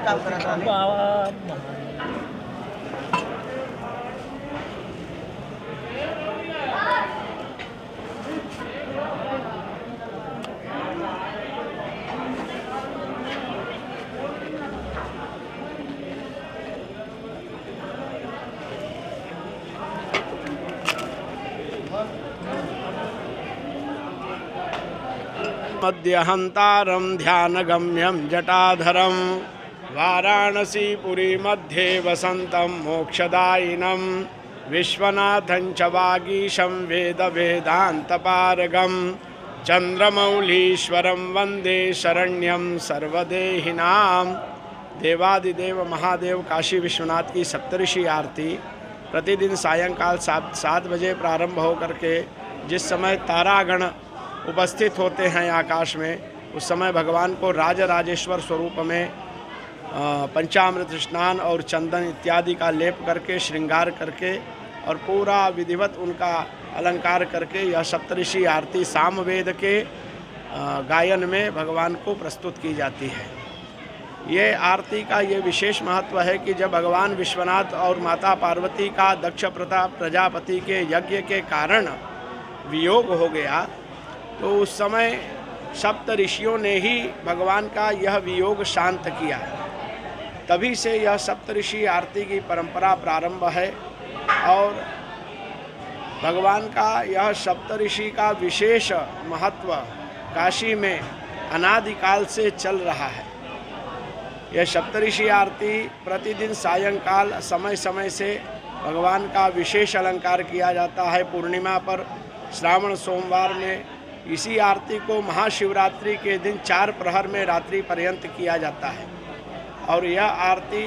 काम करत राहले। मध्यहंतारं ध्यानगम्यं जटाधरं वाराणसीपुरी मध्ये वसन्तं मोक्षदायिनं विश्वनाथं च वागीशं वेदवेदान्तपारगं चंद्रमौलीश्वरं वंदे शरण्यं सर्वदेहिनां। देवादिदेव महादेव काशी विश्वनाथ की सप्तऋषि आरती प्रतिदिन सायंकाल 7 बजे प्रारंभ होकर के जिस समय तारागण उपस्थित होते हैं आकाश में, उस समय भगवान को राजराजेश्वर स्वरूप में पंचामृत स्नान और चंदन इत्यादि का लेप करके श्रृंगार करके और पूरा विधिवत उनका अलंकार करके यह सप्तऋषि आरती सामवेद के गायन में भगवान को प्रस्तुत की जाती है। ये आरती का ये विशेष महत्व है कि जब भगवान विश्वनाथ और माता पार्वती का दक्ष प्रजापति के यज्ञ के कारण वियोग हो गया, तो उस समय सप्त ऋषियों ने ही भगवान का यह वियोग शांत किया। तभी से यह सप्तऋषि आरती की परंपरा प्रारंभ है और भगवान का यह सप्तऋषि का विशेष महत्व काशी में अनादिकाल से चल रहा है। यह सप्तऋषि आरती प्रतिदिन सायंकाल समय समय से भगवान का विशेष अलंकार किया जाता है। पूर्णिमा पर श्रावण सोमवार में इसी आरती को महाशिवरात्रि के दिन 4 प्रहर में रात्रि पर्यंत किया जाता है और यह आरती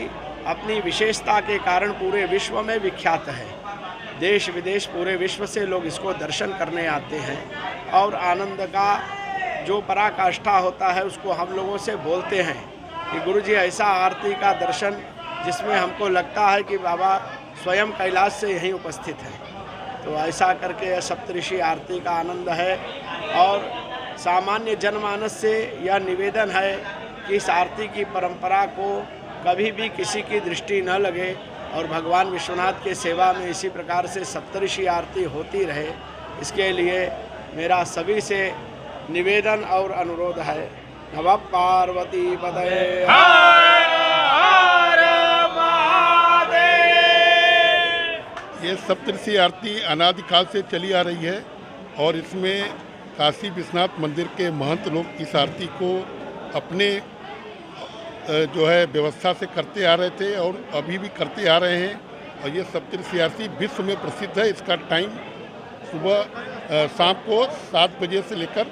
अपनी विशेषता के कारण पूरे विश्व में विख्यात है। देश विदेश पूरे विश्व से लोग इसको दर्शन करने आते हैं और आनंद का जो पराकाष्ठा होता है उसको हम लोगों से बोलते हैं कि गुरुजी ऐसा आरती का दर्शन जिसमें हमको लगता है कि बाबा स्वयं कैलाश से यहीं उपस्थित हैं। तो ऐसा करके यह सप्तऋषि आरती का आनंद है और सामान्य जनमानस से यह निवेदन है कि इस आरती की परंपरा को कभी भी किसी की दृष्टि न लगे और भगवान विश्वनाथ के सेवा में इसी प्रकार से सप्तऋषि आरती होती रहे। इसके लिए मेरा सभी से निवेदन और अनुरोध है। नमः पार्वती पतये। ये सप्तऋषि आरती अनादिकाल से चली आ रही है और इसमें काशी विश्वनाथ मंदिर के महंत लोग इस आरती को अपने जो है व्यवस्था से करते आ रहे थे और अभी भी करते आ रहे हैं। और ये सप्तऋषि आरती विश्व में प्रसिद्ध है। इसका टाइम सुबह शाम को 7 बजे से लेकर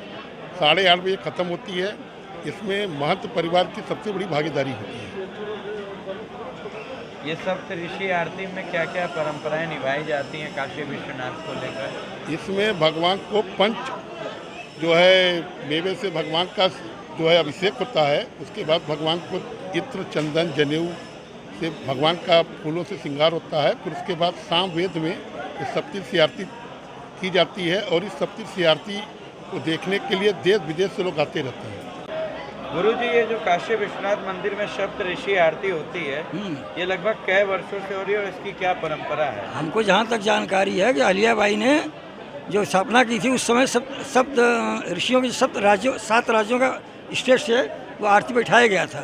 8:30 बजे ख़त्म होती है। इसमें महंत परिवार की सबसे बड़ी भागीदारी होती है। ये सप्तऋषि आरती में क्या क्या परंपराएं निभाई जाती हैं काशी विश्वनाथ को लेकर? इसमें भगवान को पंच जो है मेवे से भगवान का जो है अभिषेक होता है। उसके बाद भगवान को इत्र चंदन जनेऊ से भगवान का फूलों से श्रृंगार होता है। फिर उसके बाद सामवेद में इस सप्तऋषि आरती की जाती है और इस सप्तऋषि आरती को देखने के लिए देश विदेश से लोग आते रहते हैं। गुरुजी, ये जो काशी विश्वनाथ मंदिर में सप्तऋषि आरती होती है, ये लगभग कई वर्षों से हो रही है और इसकी क्या परंपरा है? हमको जहाँ तक जानकारी है कि अहिल्याबाई ने जो स्थापना की थी उस समय सप्त ऋषियों के 7 राज्यों का स्टेट से वो आरती बैठाया गया था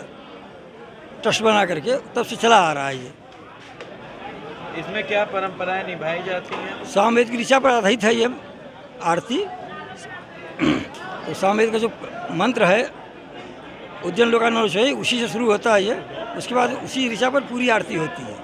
ट्रस्ट बना करके, तब से चला आ रहा है। ये इसमें क्या परंपराएं निभाई जाती हैं? सामवेद की ऋचा पर आधारित है ये आरती। तो सामवेद का जो मंत्र है उज्जैन लोकानोचय उसी से शुरू होता है ये। उसके बाद उसी ऋचा पर पूरी आरती होती है।